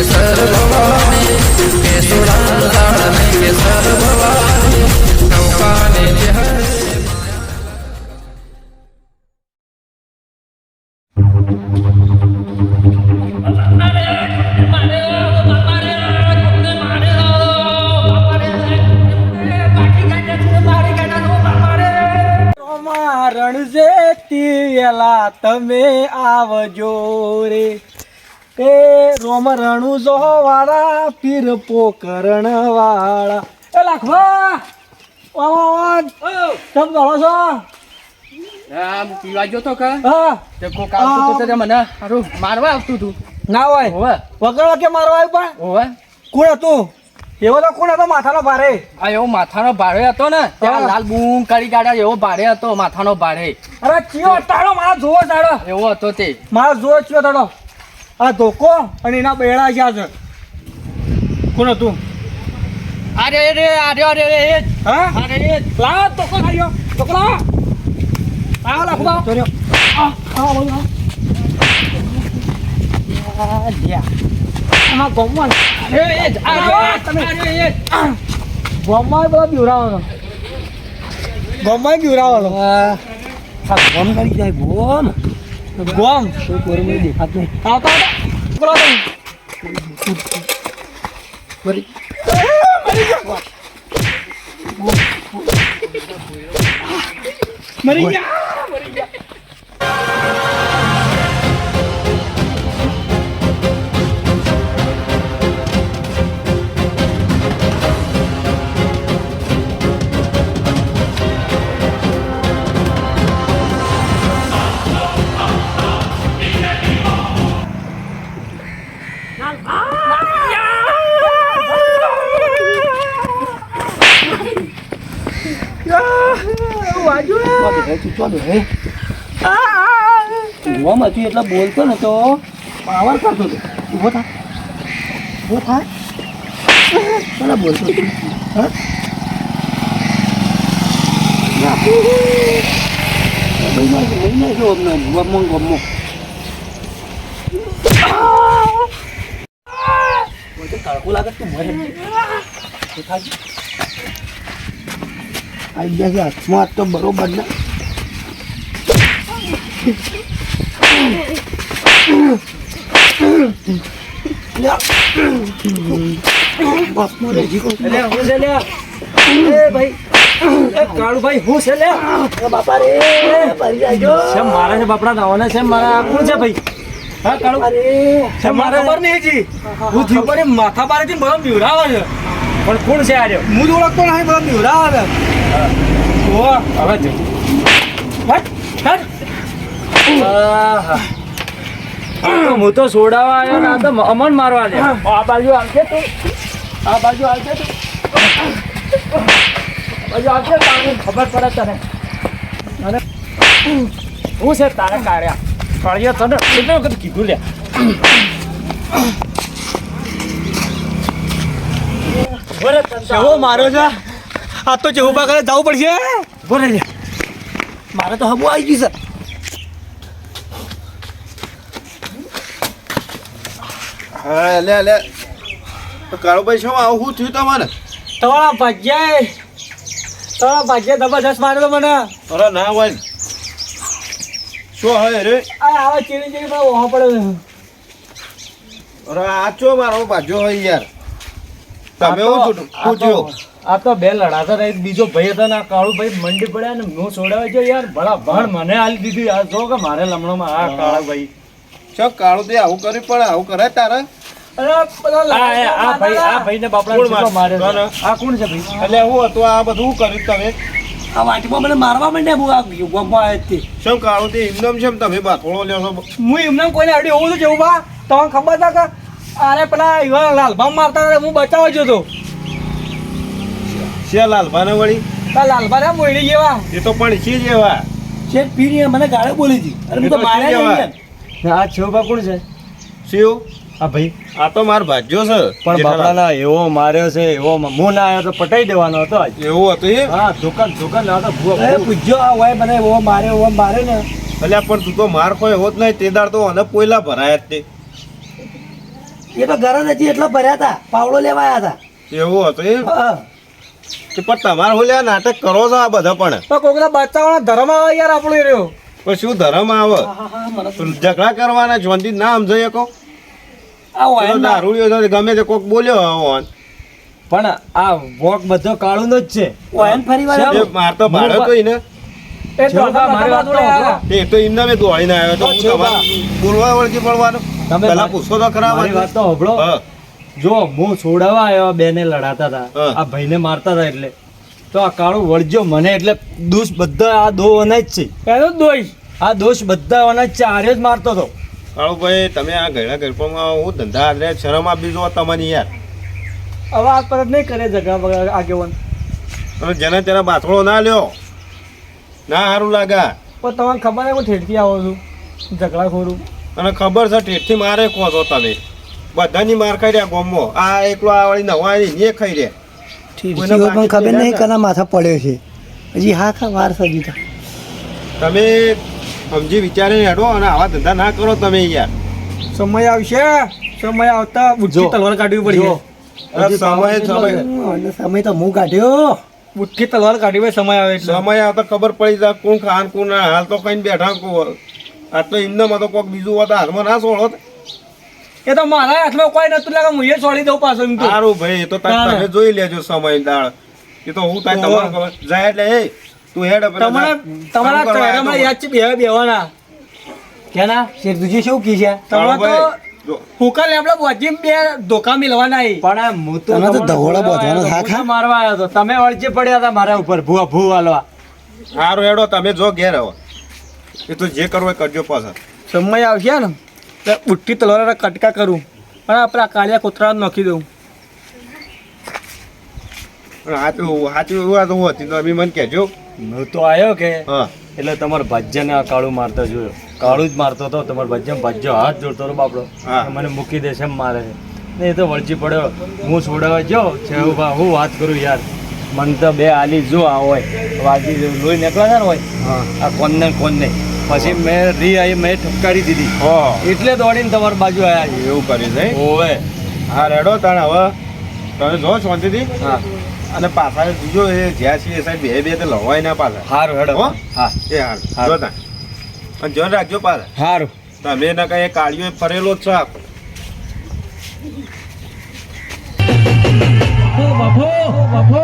કેસર ભવાની કેસુડા લાડને કેસર ભવાની નૌકાને જે રણજેતીલા તમે આવજો રે એ રોમ રણુ જો વાળા પીર પોકરણ વાળા એ લાખવા ઓન તમ ગળો છો આમ પીવા જો તો કા હા તે કોક આવતું તો તે મને હારું મારવા આવતું તું ના હોય હોવે વગર કે મારવા આવ્યું પણ હોવે કોણ હતું એવો તો કોણ હતો માથાનો ભારે આ એવો માથાનો ભારે હતો ને ત્યાં લાલ બૂમ કરી કાઢ્યા એવો ભારે હતો માથાનો ભારે અરે ચિયો તાળો મારા જોવો તાળો એવો હતો તે મારા જોવો ચિયો તાળો આ ધોકો અને એના બેડા છે આજે કોણ હતું અરે રે અરે અરે રે હા અરે રે લાવ ધોકો ખાયો ધોકો લાવ આવ લાખવા ચોર્યો આ બોલ આ લ્યા આમાં ગોમન અરે એ તમે અરે એ ગોમમાં બધા બીવરાવાનો ગોમમાં બીવરાવાનો આ ગોમ કરી જાય ગોમ ગોમ કોઈ કોરે મને દેખાત નહીં આવતા બોલો મરી મરી ગયા ગોમ હતું એટલે બોલતો ને તો પાવર કરતો હતો ઉભો થા કોને બોલતો હતો? હા તડકો લાગે તું મરે આવી ગયા છે હાથમાં હાથ તો બરોબર ને કાળુભાઈ હું છે લે બાપા રે પરી જાજો છે મારા છે બાપડા દાવાના છે મારા કોણ છે ભાઈ હા કાળુ અરે છે મારા ખબર નહીં જી હું થયું પડે માથા બારે થી બધા બીવરાવે છે પણ કોણ છે આર્યો હું જ ઓળખતો નહીં બધા બીવરાવે છે ઓ હવે જો હટ હું તો સોડાવા આવ્યો ને આ તો અમન મારવા દે આ બાજુ આવશે તું આ બાજુ આવશે તું બાજુ આવશે તારે ખબર પડે તને અને હું છે તારે કાઢ્યા કાઢ્યા તને કેટલી વખત કીધું લે જેવો માર્યો છે આ તો જેવું બા કરે જવું પડશે બોલે લે મારે તો હમું આવી ગયું છે હા લે તો કાળુભાઈ શું આવું શું થયું તમારે તમારા ભાગ્ય જબરજસ્ત માર્યો તો મને અરે ના હોય શું હોય રે આ આવા ચીડી ચીડી પણ ઓહો પડે અરે આ ચો મારો બાજુ હોય યાર તમે હું પૂછ્યો આ તો બે લડાતા રહી બીજો ભાઈ હતો ને કાળુ ભાઈ મંડી પડ્યા ને હું છોડાવે છે યાર ભલા ભણ મને હાલી દીધી આ જો કે મારે લમણોમાં આ કાળા ભાઈ શું કાળું તે આવું કર્યું પણ આવું કરે તારે આ ભાઈ ને બાપડા માર્યો આ કોણ છે ભાઈ એટલે હું હતું આ બધું કર્યું તમે આ વાટીમાં મને મારવા માંડ્યા હું આ ગોમમાં આવ્યા તે શું કાળું તે એમનેમ છે તમે બાથોળો લ્યો છો હું એમને કોઈને અડી હોવું તો જેવું બા તમને ખબર છે કે અરે પેલા એવા લાલભામ મારતા હતા હું બચાવવા જતો છે લાલભાને વળી લાલભા ને મોયડી જેવા એ તો પણ છે જ એવા શેઠ પીને મને ગાળે બોલી હતી અરે હું તો માર્યા નહીં આ છોભા કોણ છે શિવ આ ભાઈ આ તો માર ભાજ્યો છે પણ બાપડાના એવો માર્યો છે એવો હું ના આવ્યો તો પટાઈ દેવાનો હતો આજ. એવું હતું એ હા દુકાન ના તો ભૂવા એ પૂછજો આ હોય મને એવો મારે ને અલ્યા પણ તું તો માર કોઈ હોત નહીં તે દાડ તો અને પોયલા ભરાયા જ તે એ તો ઘર જ હજી એટલા ભર્યા હતા પાવડો લેવા આવ્યા એવું હતું એમ હતા હા. કે પણ તમારે હું લ્યા નાટક કરો છો આ બધા પણ તો કોકના બચ્ચાવાળા ધર્મ આવે યાર આપણો એ રહ્યો. પણ શું ધર્મ આવે ઝઘડા કરવાના જોનથી ના સમજાય કહો આ હોય ને. દારૂડિયો ગમે તે કોક બોલ્યો હોન પણ આ વોક બધો કાળું જ છે. હોય ને ફરી વાર એ મારતો ભાડો તો એને એ ધોળા મારી વાત તો જોડે આવ્યા. એ તો એમને મેં દોડીને આવ્યો તો હું તમારે બોલવા વળગી પડવાનું તમે પેલા મારી- પૂછો તો ખરા મારી વાત તો સાંભળો. હા જો હું છોડાવવા આવ્યો બેને લડાતા હતા હા. આ ભાઈને મારતા હતા એટલે તો આ કાળું વળજો મને એટલે દોષ બધા આ દો અનાજ છે. એનો જ દોઈ. આ દોષ બધા અનાજ છે. આર્ય જ મારતો હતો. કાળુભાઈ તમે આ ઘણા ગરપામાં હું ધંધા આદરે શરમ આપી જો તમને યાર હવે આ પરત નહીં કરે ઝઘડા બગડા આગેવાન. તમે જેના તેના બાથળો ના લ્યો ના સારું લાગે પણ તમને ખબર નહીં હું ઠેઠથી આવું છું ઝઘડા ખોરું. અને ખબર છે ટેટથી મારે કહો છો તમે બધાની માર ખાઈ રહ્યા ગોમમાં આ એકલો આ વાળી નવાઈ ને ખાઈ રહ્યા ઠીક પણ ખબર નહીં કના માથા પડ્યો છે હજી હા ખા વાર સજી તો તમે સમજી વિચારીને હેડો અને આવા ધંધા ના કરો તમે યાર સમય આવશે. સમય આવતા બુદ્ધિ તલવાર કાઢવી પડી. જો. અરે સમય સમય તો હું કાઢ્યો બુદ્ધિ તલવાર કાઢવી હોય સમય આવે એટલે. સમય આવતા ખબર પડી જાય કોણ ખાન કોણ ના હાલ તો કઈ બેઠા આટલો ઇન્દમાં તો કોઈક બીજું હોત હાથમાં ના છોડો એ તો મારા હાથમાં કોઈ નતું લાગે હું એ છોડી દઉં પાછો એમ તો. સારું ભાઈ એ તો તમે જોઈ લેજો સમય દાળ એ તો હું થાય તમારે ખબર જાય એટલે એ તું હેડ તમારા ચહેરામાં યાદ છે બેવાના. કેના શેઠુજી શું કી છે તમારે તો હુકા લેબડા બોજી બે ધોકા મિલવાના ઈ. પણ આ હું તો તને તો તમને ધવોળા બાંધવાનો બોલાવવા થાક, હા? આવ્યો તો, મારવા આવ્યો તો તમે વળચે પડ્યા હતા મારા ઉપર ભૂવા ભૂ વાલવા. સારું હેડો તમે જો ઘેર આવો એ તો જે કરવું હોય કરજો પાછા સમય આવશે ને તો બુટ્ટી તલવાર કટકા કરું અને આપણે આ કાળિયા કોતરા નાખી દઉં. સાચું એવું આ તો હતી તો અભી મને કહેજો હું તો આવ્યો કે હા એટલે તમારા ભાજ્યને આ કાળું મારતા જોયો. કાળું જ મારતો હતો તમારા ભાજ્ય હાથ જોડતો હતો બાપડો હા. કે મને મૂકી દેશે એમ મારે છે ને એ તો વળચી પડ્યો. હું છોડાવવા જો છે હું વાત કરું યાર મને તો બે આલી જો આ હોય વાગી લોહી નીકળે છે ને હોય આ કોનને કોનને પછી મેં મેં ઠપકારી દીધી હા એટલે દોડીને તમારી બાજુ આવ્યા એવું કર્યું છે ઓવે. હા રેડો તાણ હવે તમે જો શાંતિથી હા અને પાછા બીજો એ જ્યાં છીએ એ સાઈડ બે તો લવાય ના પાછા સારું હેડો. હો? હા એ હાલ જો તાણ અને જોન રાખજો પાછા સારું. તમે ના કઈ કાળીઓ ફરેલો જ છો આખો. બાપો